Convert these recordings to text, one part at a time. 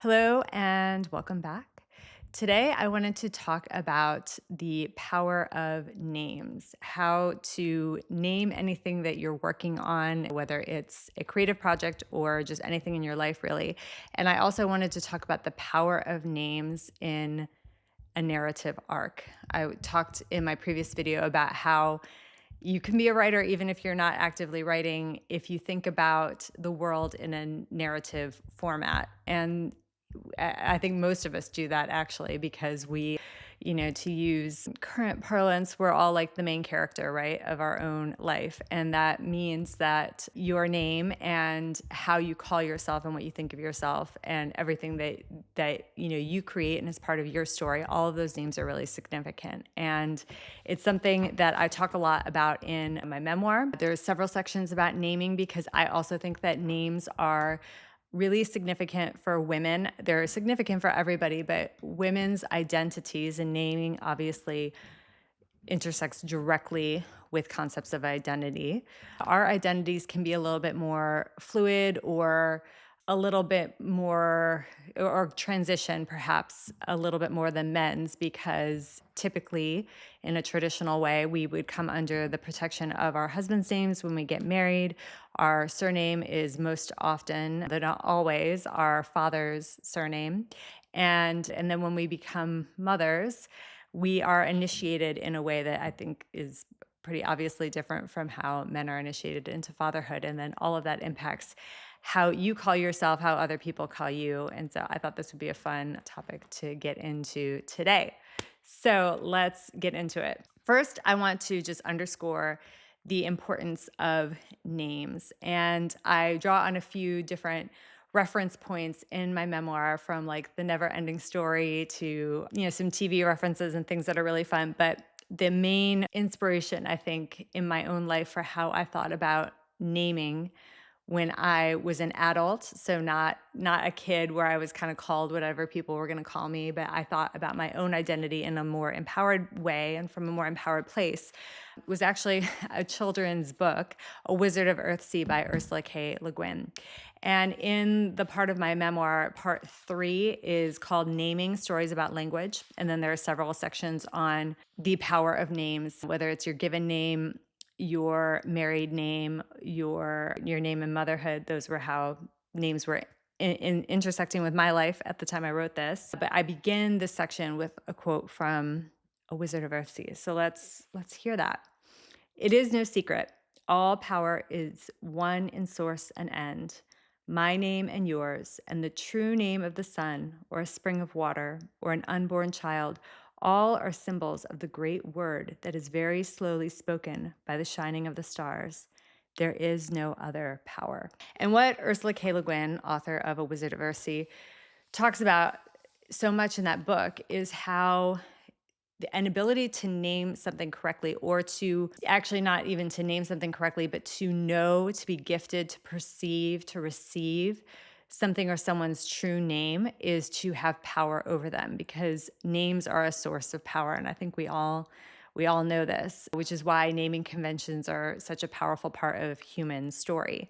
Hello and welcome back. Today, I wanted to talk about the power of names, how to name anything that you're working on, whether it's a creative project or just anything in your life, really. And I also wanted to talk about the power of names in a narrative arc. I talked in my previous video about how you can be a writer even if you're not actively writing, if you think about the world in a narrative format. And I think most of us do that actually because to use current parlance, we're all like the main character, right, of our own life. And that means that your name and how you call yourself and what you think of yourself and everything that you create and is part of your story, all of those names are really significant. And it's something that I talk a lot about in my memoir. There's several sections about naming because I also think that names are really significant for women. They're significant for everybody, but women's identities and naming obviously intersects directly with concepts of identity. Our identities can be a little bit more fluid or a little bit more, or transition perhaps a little bit more than men's, because typically in a traditional way, we would come under the protection of our husband's names when we get married. Our surname is most often, but not always, our father's surname. And then when we become mothers, we are initiated in a way that I think is pretty obviously different from how men are initiated into fatherhood. And then all of that impacts how you call yourself, how other people call you. And so I thought this would be a fun topic to get into today. So let's get into it. First, I want to just underscore the importance of names. And I draw on a few different reference points in my memoir, from like the never ending story to, some TV references and things that are really fun. But the main inspiration, I think, in my own life for how I thought about naming when I was an adult, so not a kid where I was kind of called whatever people were going to call me, but I thought about my own identity in a more empowered way and from a more empowered place, was actually a children's book, A Wizard of Earthsea by Ursula K. Le Guin. And in the part of my memoir, part 3 is called Naming Stories About Language. And then there are several sections on the power of names, whether it's your given name, your married name, your name in motherhood. Those were how names were intersecting with my life at the time I wrote this. But I begin this section with a quote from A Wizard of Earthsea. So let's hear that. It is no secret. All power is one in source and end. My name and yours, and the true name of the sun, or a spring of water, or an unborn child, all are symbols of the great word that is very slowly spoken by the shining of the stars. There is no other power. And what Ursula K. Le Guin, author of A Wizard of Earthsea, talks about so much in that book is how an ability to name something correctly, or to actually not even to name something correctly, but to know, to be gifted, to perceive, to receive something or someone's true name, is to have power over them, because names are a source of power. And I think we all know this, which is why naming conventions are such a powerful part of human story.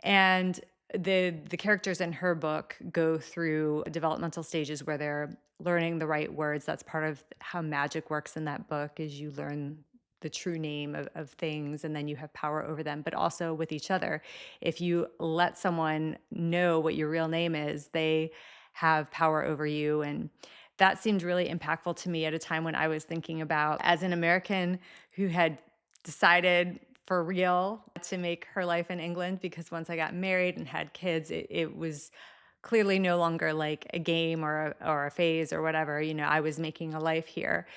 And the characters in her book go through developmental stages where they're learning the right words. That's part of how magic works in that book, is you learn the true name of things, and then you have power over them, but also with each other. If you let someone know what your real name is, they have power over you. And that seemed really impactful to me at a time when I was thinking about, as an American who had decided for real to make her life in England, because once I got married and had kids, it was clearly no longer like a game or a phase or whatever. I was making a life here.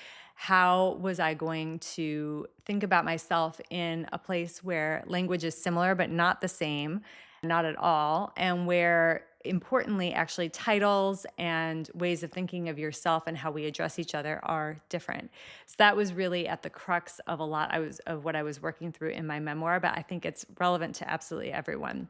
How was I going to think about myself in a place where language is similar but not the same, not at all, and where, importantly, actually titles and ways of thinking of yourself and how we address each other are different? So that was really at the crux of a lot of what I was working through in my memoir, but I think it's relevant to absolutely everyone.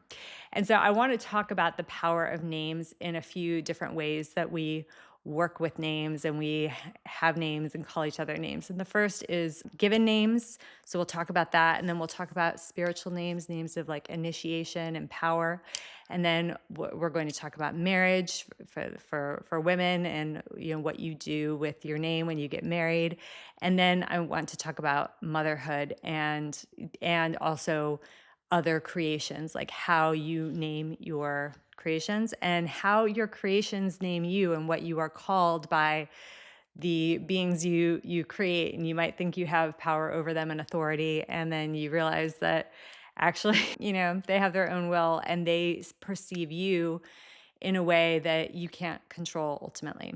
And so I want to talk about the power of names in a few different ways that we work with names and we have names and call each other names. And the first is given names. So we'll talk about that. And then we'll talk about spiritual names, names of like initiation and power. And then we're going to talk about marriage for women and what you do with your name when you get married. And then I want to talk about motherhood and also other creations, like how you name your creations and how your creations name you and what you are called by the beings you create. And you might think you have power over them and authority, and then you realize that actually, they have their own will and they perceive you in a way that you can't control ultimately.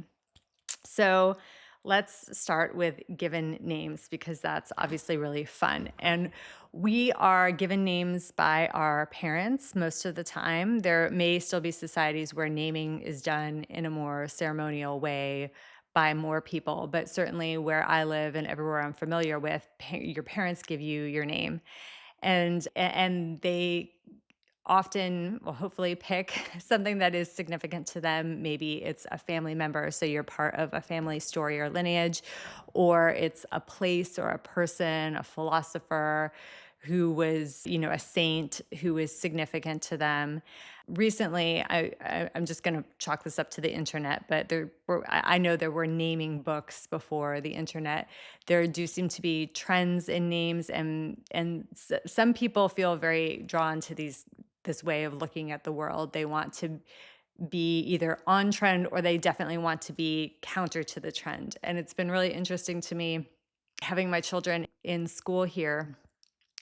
So let's start with given names because that's obviously really fun. And we are given names by our parents most of the time. There may still be societies where naming is done in a more ceremonial way by more people, but certainly where I live and everywhere I'm familiar with, your parents give you your name. And they often will hopefully pick something that is significant to them. Maybe it's a family member, so you're part of a family story or lineage, or it's a place or a person, a philosopher who was, a saint who is significant to them. Recently, I'm just going to chalk this up to the internet, but I know there were naming books before the internet. There do seem to be trends in names, and some people feel very drawn to this way of looking at the world. They want to be either on trend or they definitely want to be counter to the trend. And it's been really interesting to me having my children in school here,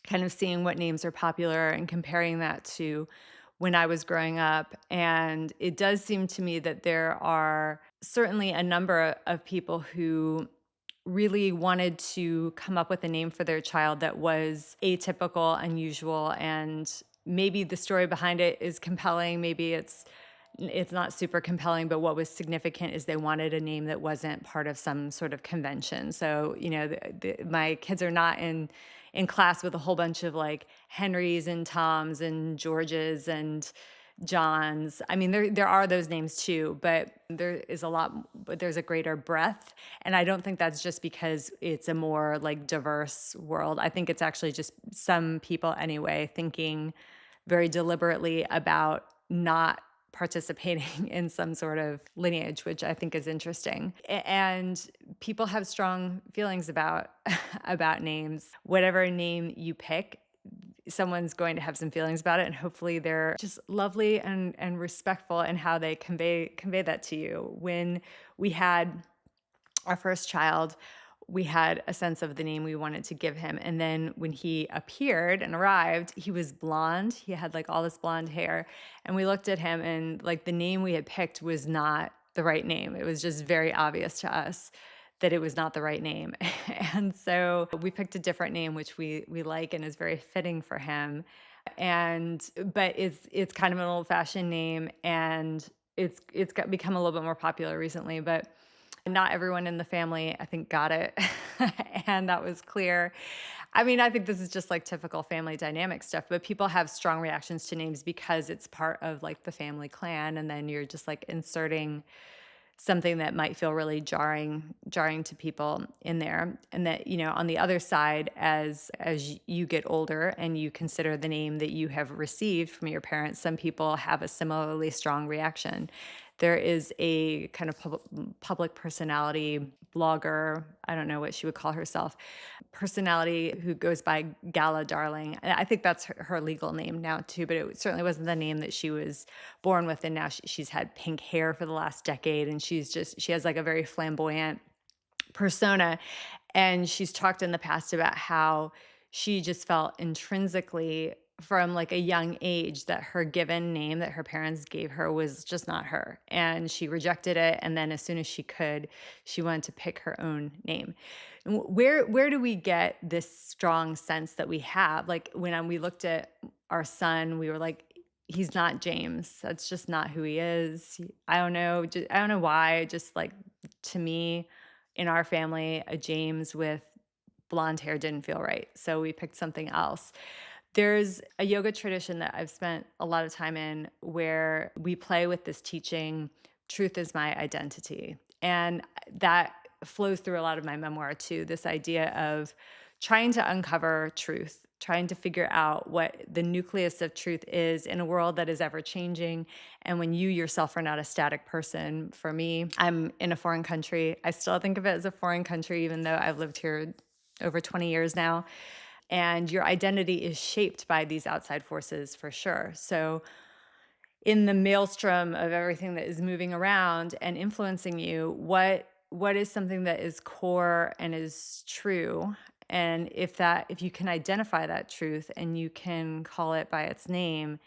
kind of seeing what names are popular and comparing that to when I was growing up. And it does seem to me that there are certainly a number of people who really wanted to come up with a name for their child that was atypical, unusual, and maybe the story behind it is compelling. Maybe it's not super compelling, but what was significant is they wanted a name that wasn't part of some sort of convention. So, my kids are not in class with a whole bunch of like Henrys and Toms and Georges and Johns. I mean, there are those names too, but there's a greater breadth. And I don't think that's just because it's a more like diverse world. I think it's actually just some people anyway thinking very deliberately about not participating in some sort of lineage, which I think is interesting. And people have strong feelings about about names. Whatever name you pick, someone's going to have some feelings about it, and hopefully they're just lovely and respectful in how they convey that to you. When we had our first child, we had a sense of the name we wanted to give him. And then when he appeared and arrived, he was blonde. He had like all this blonde hair. And we looked at him and like the name we had picked was not the right name. It was just very obvious to us that it was not the right name. And so we picked a different name, which we like and is very fitting for him. But it's kind of an old-fashioned name, and it's become a little bit more popular recently, but not everyone in the family, I think, got it. And that was clear. I mean, I think this is just like typical family dynamic stuff, but people have strong reactions to names because it's part of like the family clan. And then you're just like inserting something that might feel really jarring to people in there. And that, on the other side, as you get older and you consider the name that you have received from your parents, some people have a similarly strong reaction. There is a kind of public personality blogger, I don't know what she would call herself, personality who goes by Gala Darling. And I think that's her legal name now too, but it certainly wasn't the name that she was born with. And now she's had pink hair for the last decade, and she has like a very flamboyant persona. And she's talked in the past about how she just felt intrinsically from like a young age that her given name that her parents gave her was just not her. And she rejected it. And then as soon as she could, she wanted to pick her own name. And where do we get this strong sense that we have? Like when we looked at our son, we were like, he's not James. That's just not who he is. I don't know. I don't know why. Just like to me, in our family, a James with blonde hair didn't feel right. So we picked something else. There's a yoga tradition that I've spent a lot of time in where we play with this teaching, truth is my identity. And that flows through a lot of my memoir too, this idea of trying to uncover truth, trying to figure out what the nucleus of truth is in a world that is ever changing. And when you yourself are not a static person, for me, I'm in a foreign country. I still think of it as a foreign country, even though I've lived here over 20 years now. And your identity is shaped by these outside forces for sure. So in the maelstrom of everything that is moving around and influencing you, what is something that is core and is true? And if you can identify that truth and you can call it by its name,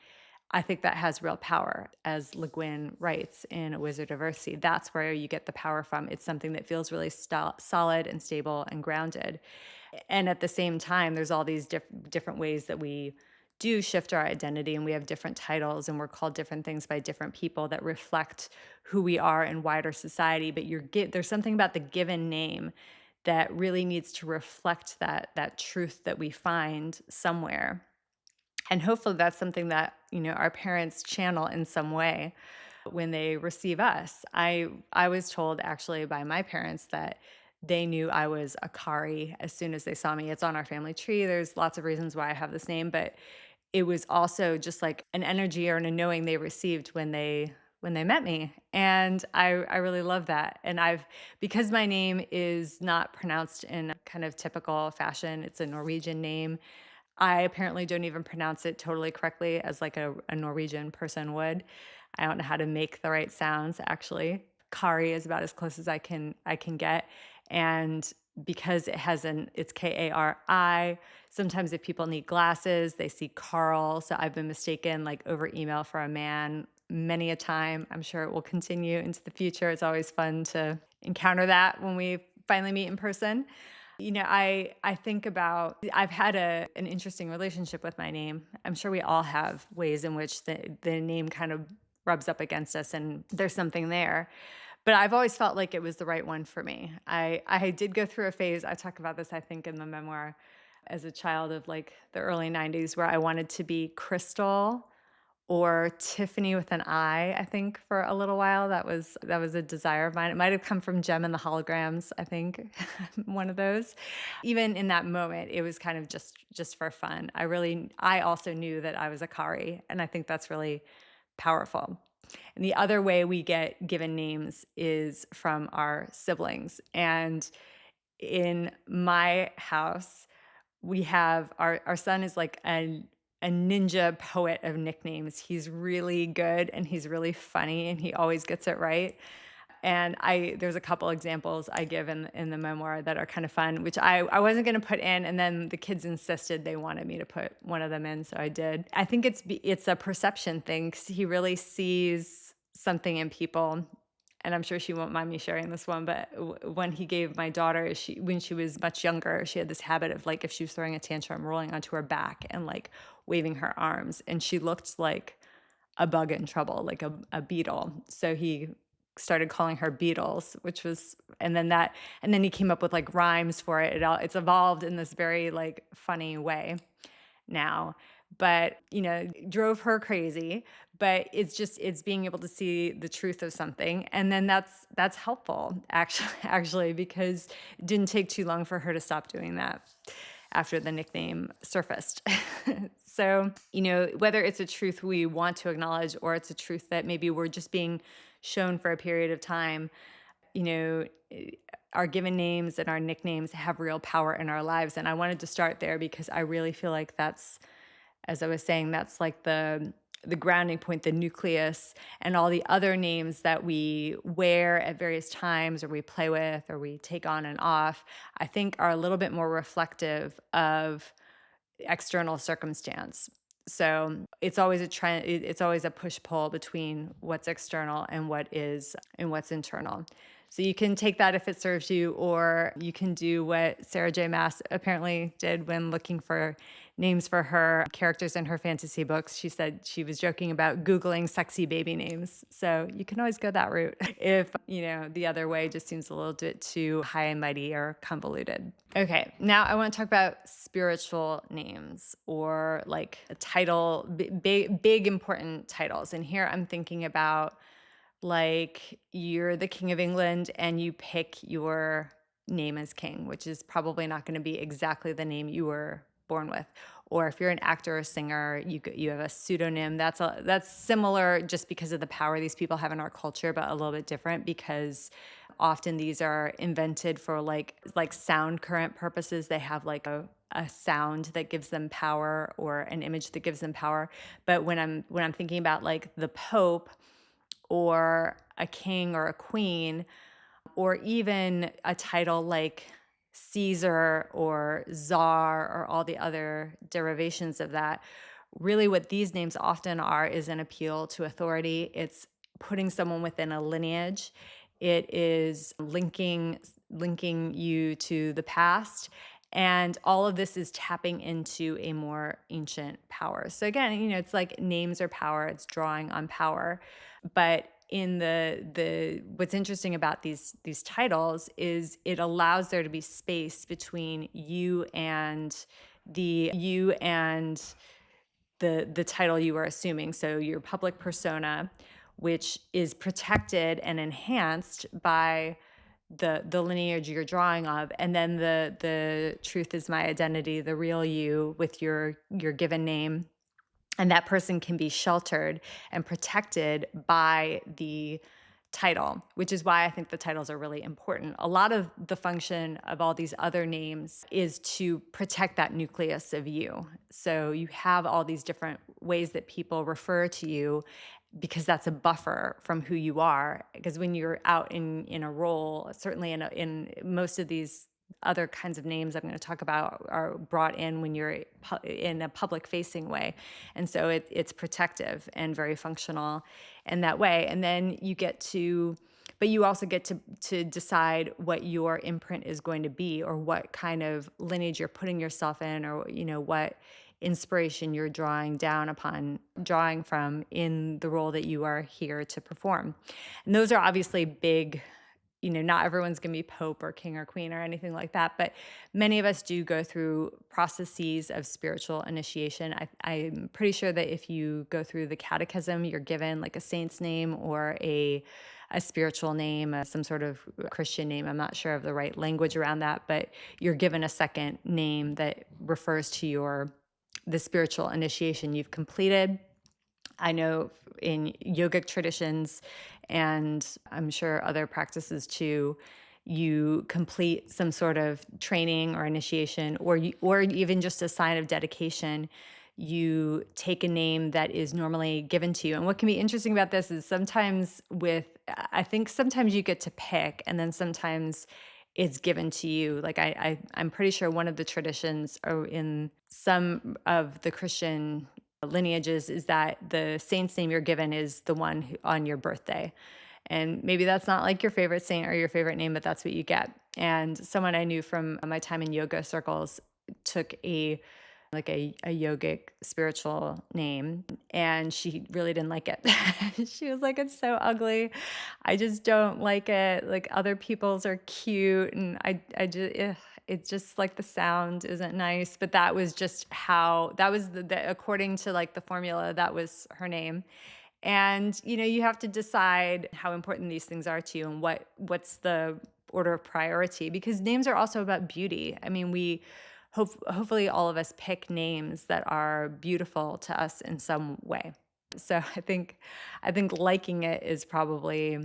I think that has real power. As Le Guin writes in A Wizard of Earthsea, that's where you get the power from. It's something that feels really solid and stable and grounded. And at the same time, there's all these different ways that we do shift our identity, and we have different titles and we're called different things by different people that reflect who we are in wider society. But there's something about the given name that really needs to reflect that truth that we find somewhere. And hopefully that's something that, our parents channel in some way when they receive us. I was told actually by my parents that they knew I was a Kari as soon as they saw me. It's on our family tree. There's lots of reasons why I have this name, but it was also just like an energy or a knowing they received when they met me. And I really love that. And because my name is not pronounced in a kind of typical fashion, it's a Norwegian name. I apparently don't even pronounce it totally correctly as like a Norwegian person would. I don't know how to make the right sounds actually. Kari is about as close as I can get. And because it's Kari, sometimes if people need glasses, they see Carl. So I've been mistaken like over email for a man many a time. I'm sure it will continue into the future. It's always fun to encounter that when we finally meet in person. I think about I've had an interesting relationship with my name. I'm sure we all have ways in which the name kind of rubs up against us and there's something there. But I've always felt like it was the right one for me. I did go through a phase, I talk about this, I think, in the memoir, as a child of like the early 90s, where I wanted to be Crystal or Tiffany with an I think, for a little while. That was a desire of mine. It might have come from Gem and the Holograms, I think, one of those. Even in that moment, it was kind of just for fun. I also knew that I was a Kari, and I think that's really powerful. And the other way we get given names is from our siblings. And in my house, we have our son is like a ninja poet of nicknames. He's really good and he's really funny and he always gets it right. And there's a couple examples I give in the memoir that are kind of fun, which I wasn't going to put in, and then the kids insisted they wanted me to put one of them in, so I did. I think it's a perception thing, 'cause he really sees something in people. And I'm sure she won't mind me sharing this one, but when he gave my daughter, when she was much younger, she had this habit of like if she was throwing a tantrum, rolling onto her back and like waving her arms, and she looked like a bug in trouble, like a beetle. So he started calling her Beetles, and then he came up with like rhymes for it. It's evolved in this very like funny way now, but drove her crazy. But it's being able to see the truth of something, and then that's helpful actually, because it didn't take too long for her to stop doing that after the nickname surfaced. So, whether it's a truth we want to acknowledge or it's a truth that maybe we're just being shown for a period of time, you know, our given names and our nicknames have real power in our lives. And I wanted to start there because I really feel like that's, as I was saying, that's like the grounding point, the nucleus, and all the other names that we wear at various times or we play with or we take on and off, I think are a little bit more reflective of external circumstance. So it's always a trend, it's always a push-pull between what's external and what's internal. So you can take that if it serves you, or you can do what Sarah J. Maas apparently did when looking for names for her characters in her fantasy books. She said she was joking about Googling sexy baby names. So you can always go that route if, the other way just seems a little bit too high and mighty or convoluted. Okay, now I want to talk about spiritual names, or like a title, big important titles. And here I'm thinking about like you're the King of England and you pick your name as king, which is probably not going to be exactly the name you were born with. Or if you're an actor or singer, you have a pseudonym. That's similar just because of the power these people have in our culture, but a little bit different because often these are invented for like sound current purposes. They have like a sound that gives them power or an image that gives them power. But when I'm thinking about like the Pope or a king or a queen, or even a title like Caesar or Czar or all the other derivations of that, really what these names often are is an appeal to authority. It's putting someone within a lineage. It is linking you to the past. And all of this is tapping into a more ancient power. So again, it's like names are power, it's drawing on power. But in the what's interesting about these titles is it allows there to be space between you and the title you are assuming. So your public persona, which is protected and enhanced by the lineage you're drawing of, and then the truth is my identity, the real you with your given name, and that person can be sheltered and protected by the title, which is why I think the titles are really important. A lot of the function of all these other names is to protect that nucleus of you. So you have all these different ways that people refer to you because that's a buffer from who you are. Because when you're out in a role, certainly in most of these other kinds of names I'm going to talk about are brought in when you're in a public facing way. And so it's protective and very functional in that way. And then but you also get to decide what your imprint is going to be, or what kind of lineage you're putting yourself in, or, what inspiration you're drawing from in the role that you are here to perform. And those are obviously big. Not everyone's going to be pope or king or queen or anything like that, but many of us do go through processes of spiritual initiation. I'm pretty sure that if you go through the catechism, you're given like a saint's name or a spiritual name, some sort of Christian name. I'm not sure of the right language around that, but you're given a second name that refers to the spiritual initiation you've completed. I know in yogic traditions, and I'm sure other practices too, you complete some sort of training or initiation, or even just a sign of dedication. You take a name that is normally given to you. And what can be interesting about this is I think sometimes you get to pick, and then sometimes it's given to you. Like I'm pretty sure one of the traditions, or in some of the Christian lineages, is that the saint's name you're given is the one on your birthday. And maybe that's not like your favorite saint or your favorite name, but that's what you get. And someone I knew from my time in yoga circles took a yogic spiritual name, and she really didn't like it. She was like, it's so ugly. I just don't like it. Like other people's are cute, and I just it's just like the sound isn't nice. But that was just how that was according to like the formula, that was her name. And you have to decide how important these things are to you, and what's the order of priority, because names are also about beauty. I mean, hopefully all of us pick names that are beautiful to us in some way. So I think liking it is probably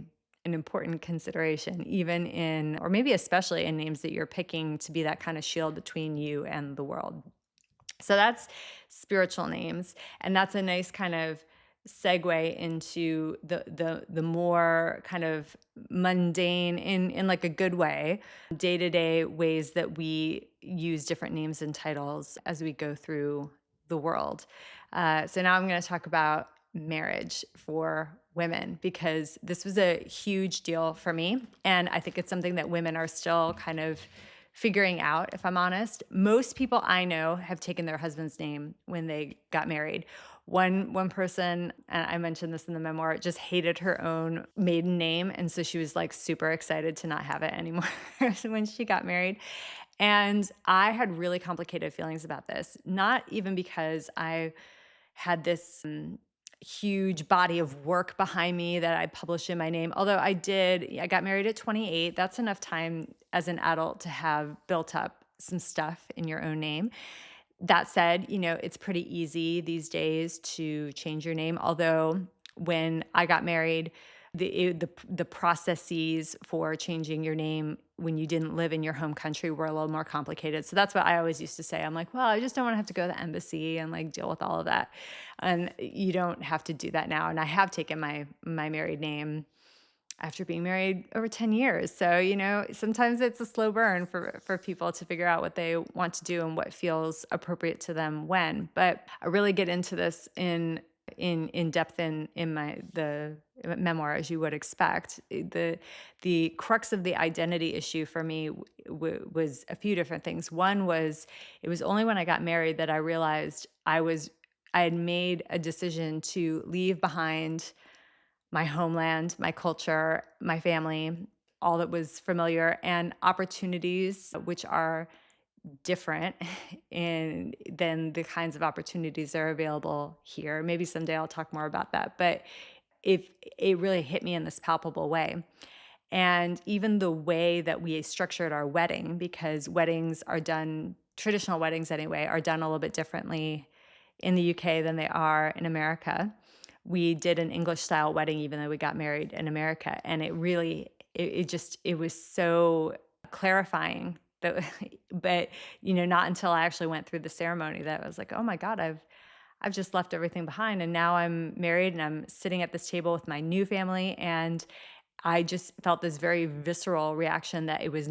an important consideration, even in, or maybe especially in, names that you're picking to be that kind of shield between you and the world. So that's spiritual names, and that's a nice kind of segue into the more kind of mundane, in like a good way, day-to-day ways that we use different names and titles as we go through the world. So now I'm going to talk about marriage for women, because this was a huge deal for me, and I think it's something that women are still kind of figuring out, if I'm honest. Most people I know have taken their husband's name when they got married. One person, and I mentioned this in the memoir, just hated her own maiden name, and so she was like super excited to not have it anymore when she got married. And I had really complicated feelings about this, not even because I had this huge body of work behind me that I publish in my name. Although I got married at 28. That's enough time as an adult to have built up some stuff in your own name. That said, it's pretty easy these days to change your name. Although when I got married, the processes for changing your name when you didn't live in your home country were a little more complicated. So that's what I always used to say. I'm like, well, I just don't want to have to go to the embassy and like deal with all of that. And you don't have to do that now. And I have taken my married name after being married over 10 years. So, sometimes it's a slow burn for people to figure out what they want to do and what feels appropriate to them when. But I really get into this in depth in the memoir, as you would expect. The crux of the identity issue for me was a few different things. One was, it was only when I got married that I realized I had made a decision to leave behind my homeland, my culture, my family, all that was familiar, and opportunities which are different than the kinds of opportunities that are available here. Maybe someday I'll talk more about that, but if it really hit me in this palpable way. And even the way that we structured our wedding, because traditional weddings anyway, are done a little bit differently in the UK than they are in America. We did an English style wedding, even though we got married in America. And it was so clarifying that, but, not until I actually went through the ceremony that I was like, oh my God, I've just left everything behind. And now I'm married and I'm sitting at this table with my new family. And I just felt this very visceral reaction that I was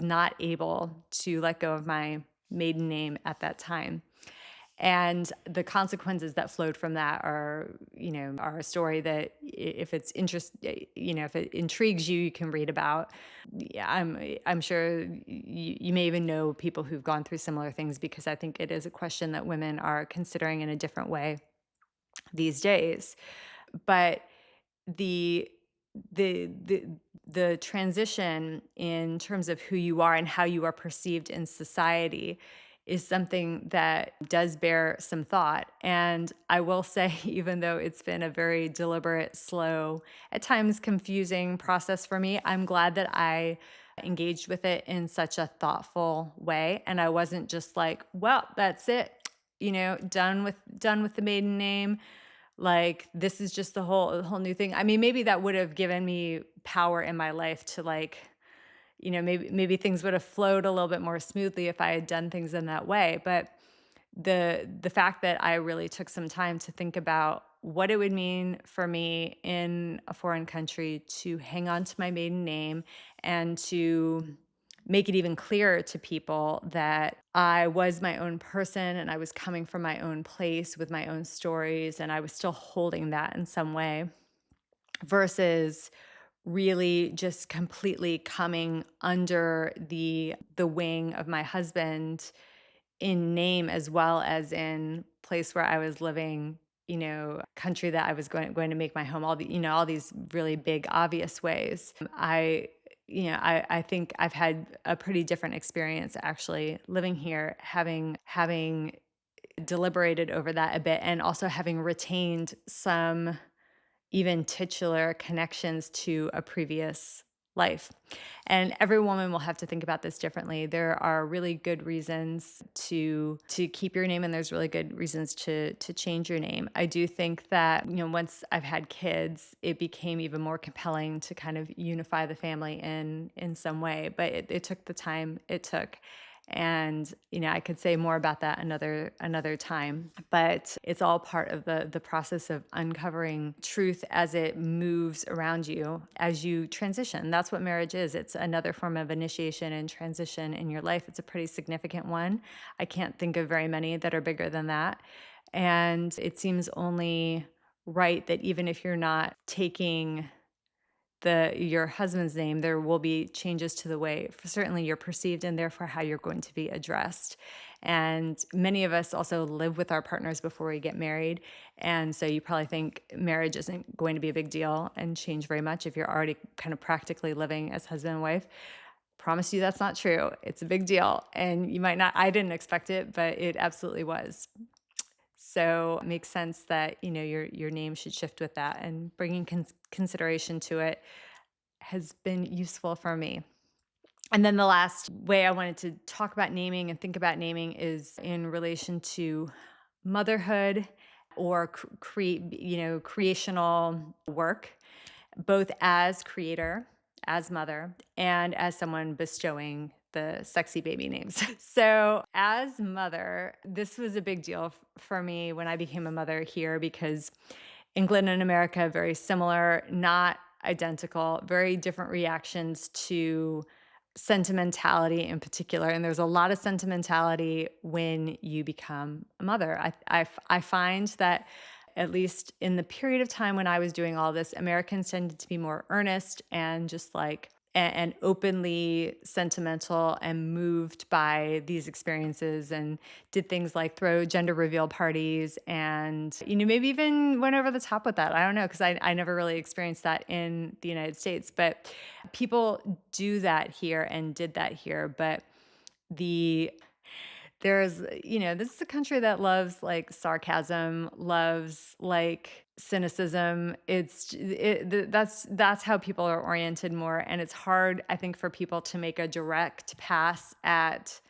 not able to let go of my maiden name at that time. And the consequences that flowed from that are a story that if if it intrigues you, you can read about. Yeah, I'm sure you may even know people who've gone through similar things, because I think it is a question that women are considering in a different way these days. But the the the transition in terms of who you are and how you are perceived in society is something that does bear some thought. And I will say, even though it's been a very deliberate, slow, at times confusing process for me, I'm glad that I engaged with it in such a thoughtful way. And I wasn't just like, well, that's it, done with the maiden name. Like, this is just the whole new thing. I mean, maybe that would have given me power in my life to, like, maybe things would have flowed a little bit more smoothly if I had done things in that way. But the fact that I really took some time to think about what it would mean for me in a foreign country to hang on to my maiden name and to make it even clearer to people that I was my own person and I was coming from my own place with my own stories, and I was still holding that in some way, versus really just completely coming under the wing of my husband in name as well as in place where I was living, country that I was going to make my home, all these really big obvious ways. I think I've had a pretty different experience actually living here, having deliberated over that a bit, and also having retained some even titular connections to a previous life. And every woman will have to think about this differently. There are really good reasons to keep your name, and there's really good reasons to change your name. I do think that, once I've had kids, it became even more compelling to kind of unify the family in some way. But it took the time it took. And, I could say more about that another time, but it's all part of the process of uncovering truth as it moves around you as you transition. That's what marriage is. It's another form of initiation and transition in your life. It's a pretty significant one. I can't think of very many that are bigger than that. And it seems only right that even if you're not taking your husband's name, there will be changes to the way certainly you're perceived, and therefore how you're going to be addressed. And many of us also live with our partners before we get married. And so you probably think marriage isn't going to be a big deal and change very much if you're already kind of practically living as husband and wife. Promise you that's not true. It's a big deal. And you might not, I didn't expect it, but it absolutely was. So it makes sense that, your name should shift with that, and bringing consideration to it has been useful for me. And then the last way I wanted to talk about naming and think about naming is in relation to motherhood or creational work, both as creator, as mother, and as someone bestowing the sexy baby names. So, as mother, this was a big deal for me when I became a mother here because England and America very similar, not identical, very different reactions to sentimentality in particular. And there's a lot of sentimentality when you become a mother. I find that at least in the period of time when I was doing all this, Americans tended to be more earnest and just like and openly sentimental and moved by these experiences, and did things like throw gender reveal parties and, maybe even went over the top with that. I don't know, because I never really experienced that in the United States. But people do that here and did that here. But the this is a country that loves like sarcasm, loves like cynicism. That's how people are oriented more, and it's hard, I think, for people to make a direct pass at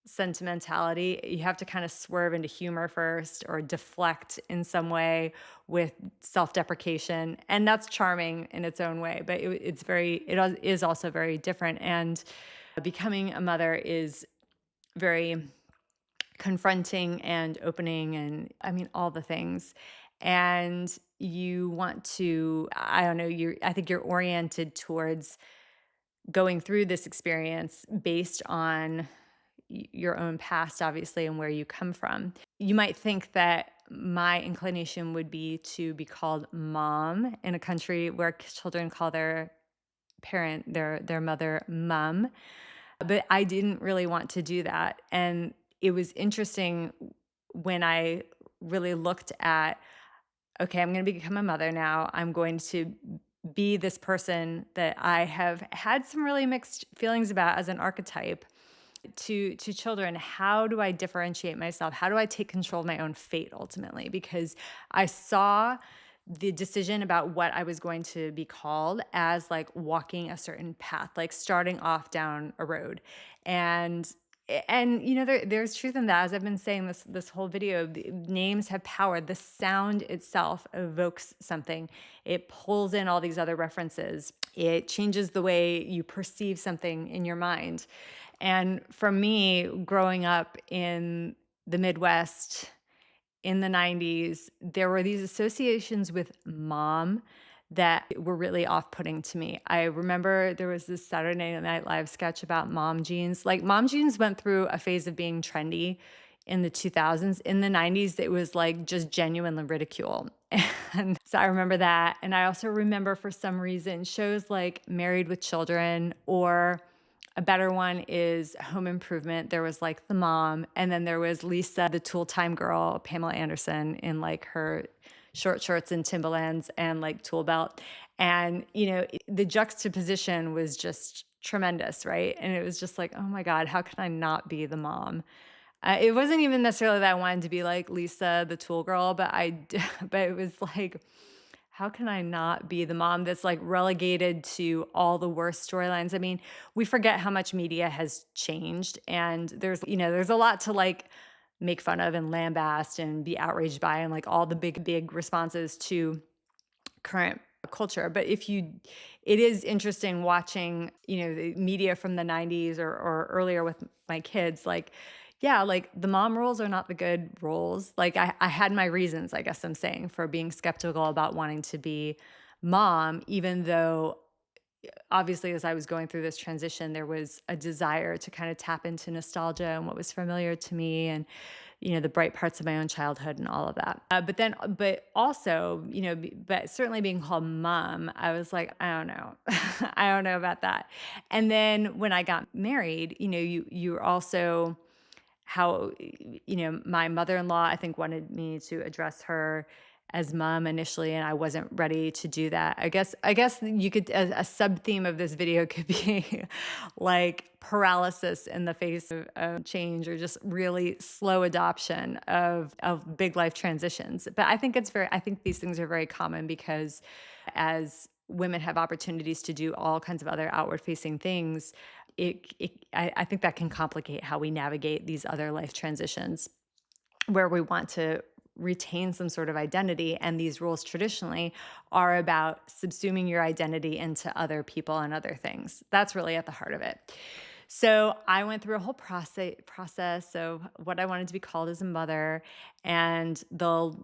sentimentality. You have to kind of swerve into humor first or deflect in some way with self-deprecation, and that's charming in its own way. But it is also very different, and becoming a mother is very confronting and opening, and I mean all the things. And you want to, I don't know, I think you're oriented towards going through this experience based on your own past, obviously, and where you come from. You might think that my inclination would be to be called mom in a country where children call their their mother mum, but I didn't really want to do that. And it was interesting when I really looked at, okay, I'm going to become a mother now. I'm going to be this person that I have had some really mixed feelings about as an archetype to children. How do I differentiate myself? How do I take control of my own fate ultimately? Because I saw the decision about what I was going to be called as like walking a certain path, like starting off down a road. And there's truth in that. As I've been saying this whole video, the names have power. The sound itself evokes something. It pulls in all these other references. It changes the way you perceive something in your mind. And for me, growing up in the Midwest in the 90s, there were these associations with mom that were really off-putting to me. I remember there was this Saturday Night Live sketch about mom jeans. Like, mom jeans went through a phase of being trendy in the 2000s. In the 90s, it was like just genuinely ridicule. And so I remember that. And I also remember, for some reason, shows like Married with Children, or a better one is Home Improvement. There was like the mom, and then there was Lisa, the tool time girl, Pamela Anderson, in like her short shorts and Timberlands and like tool belt. And, the juxtaposition was just tremendous, right? And it was just like, oh my God, how can I not be the mom? It wasn't even necessarily that I wanted to be like Lisa, the tool girl, but but it was like, how can I not be the mom that's like relegated to all the worst storylines? I mean, we forget how much media has changed, and there's a lot to like make fun of and lambast and be outraged by, and like all the big responses to current culture. But it is interesting watching, the media from the 90s or earlier with my kids, like, yeah, like the mom roles are not the good roles. Like, I had my reasons, I guess I'm saying, for being skeptical about wanting to be mom, even though obviously as I was going through this transition, there was a desire to kind of tap into nostalgia and what was familiar to me, and the bright parts of my own childhood and all of that. But also, but certainly being called mom, I was like, I don't know, I don't know about that. And then when I got married, you're also how, my mother-in-law, I think, wanted me to address her as mom initially, and I wasn't ready to do that. I guess you could a sub theme of this video could be like paralysis in the face of change, or just really slow adoption of big life transitions. But I think these things are very common because as women have opportunities to do all kinds of other outward facing things, I think that can complicate how we navigate these other life transitions where we want to retain some sort of identity. And these rules traditionally are about subsuming your identity into other people and other things. That's really at the heart of it. So I went through a whole process of what I wanted to be called as a mother. And the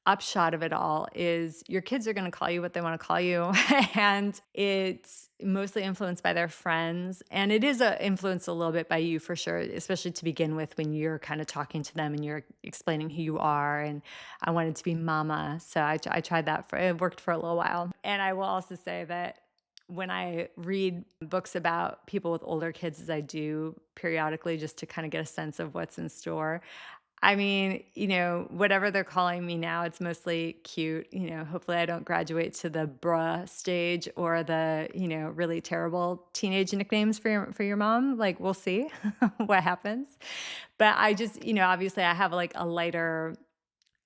upshot of it all is your kids are going to call you what they want to call you. And it's mostly influenced by their friends. And it is influenced a little bit by you for sure, especially to begin with when you're kind of talking to them and you're explaining who you are. And I wanted to be mama. So I tried that it worked for a little while. And I will also say that when I read books about people with older kids, as I do periodically, just to kind of get a sense of what's in store, I mean, whatever they're calling me now, it's mostly cute. Hopefully I don't graduate to the bruh stage or the, really terrible teenage nicknames for your mom. Like, we'll see what happens. But I just, obviously I have like a lighter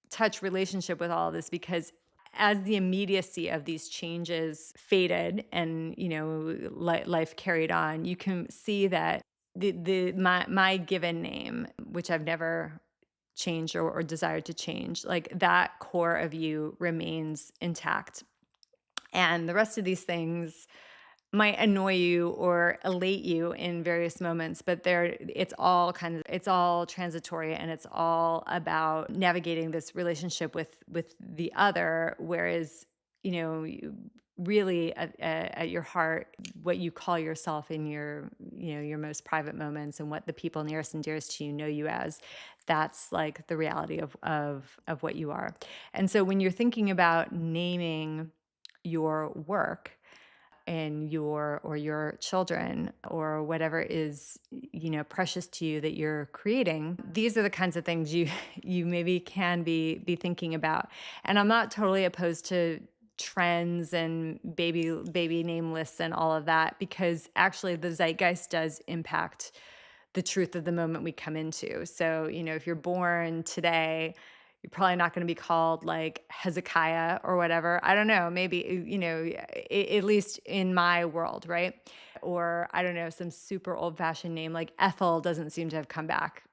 touch relationship with all of this because as the immediacy of these changes faded and, life carried on, you can see that my given name, which I've never changed or desired to change, like that core of you remains intact. And the rest of these things might annoy you or elate you in various moments, but it's all transitory, and it's all about navigating this relationship with the other. Whereas, really at your heart, what you call yourself in your most private moments and what the people nearest and dearest to you know you as, that's like the reality of what you are. And so when you're thinking about naming your work and your children or whatever is precious to you that you're creating, these are the kinds of things you maybe can be thinking about. And I'm not totally opposed to trends and baby name lists and all of that, because actually the zeitgeist does impact the truth of the moment we come into. So, if you're born today, you're probably not going to be called like Hezekiah or whatever. I don't know, maybe, at least in my world, right? Or I don't know, some super old fashioned name like Ethel doesn't seem to have come back.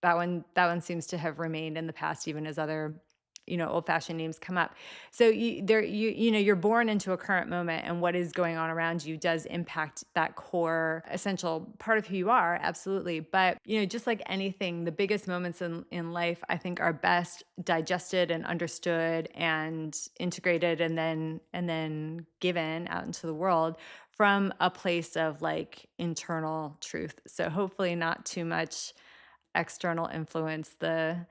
That one seems to have remained in the past, even as other old fashioned names come up. So you're born into a current moment, and what is going on around you does impact that core essential part of who you are. Absolutely. But, just like anything, the biggest moments in life, I think, are best digested and understood and integrated and then given out into the world from a place of like internal truth. So hopefully not too much external influence. The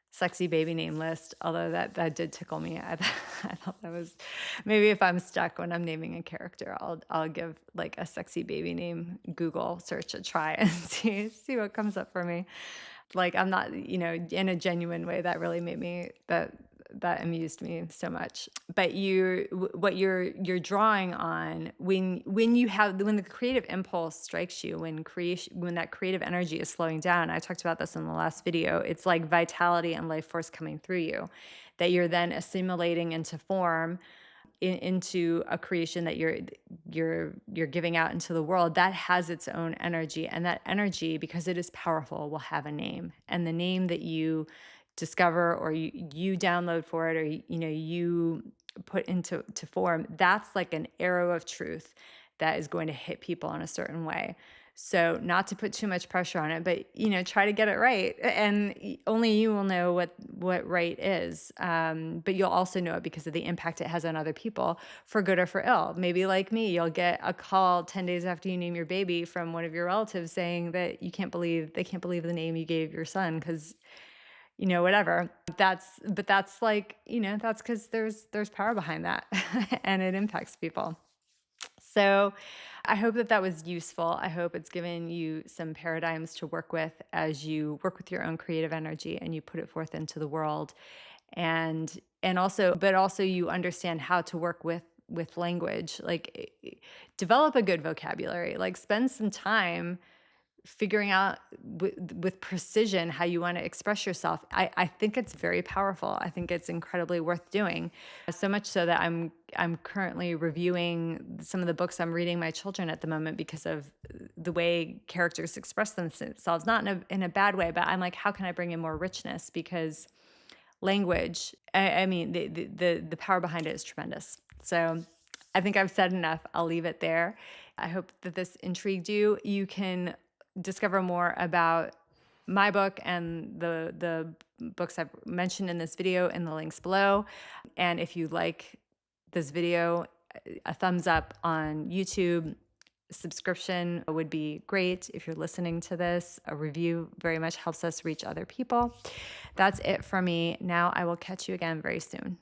sexy baby name list, although that did tickle me. I thought that was, maybe if I'm stuck when I'm naming a character, I'll give like a sexy baby name Google search a try and see what comes up for me. Like, I'm not, in a genuine way, that really made me, that amused me so much. But what you're drawing on when the creative impulse strikes you, when that creative energy is slowing down. I talked about this in the last video. It's like vitality and life force coming through you that you're then assimilating into form, into a creation that you're giving out into the world. That has its own energy, and that energy, because it is powerful, will have a name. And the name that you discover or you download for it, or you put into form, that's like an arrow of truth that is going to hit people in a certain way. So not to put too much pressure on it, but try to get it right, and only you will know what right is. But you'll also know it because of the impact it has on other people, for good or for ill. Maybe like me, you'll get a call 10 days after you name your baby from one of your relatives saying that they can't believe the name you gave your son because whatever. That's like, that's because there's power behind that and it impacts people. So I hope that was useful. I hope it's given you some paradigms to work with as you work with your own creative energy and you put it forth into the world. And and also you understand how to work with language. Like, develop a good vocabulary. Like, spend some time figuring out with precision how you want to express yourself. I think it's very powerful. I think it's incredibly worth doing. So much so that I'm currently reviewing some of the books I'm reading my children at the moment because of the way characters express themselves, not in a bad way, but I'm like, how can I bring in more richness? Because language, I mean, the power behind it is tremendous. So I think I've said enough. I'll leave it there. I hope that this intrigued you. You can discover more about my book and the books I've mentioned in this video in the links below. And if you like this video, a thumbs up on YouTube. Subscription would be great. If you're listening to this, a review very much helps us reach other people. That's it for me. Now I will catch you again very soon.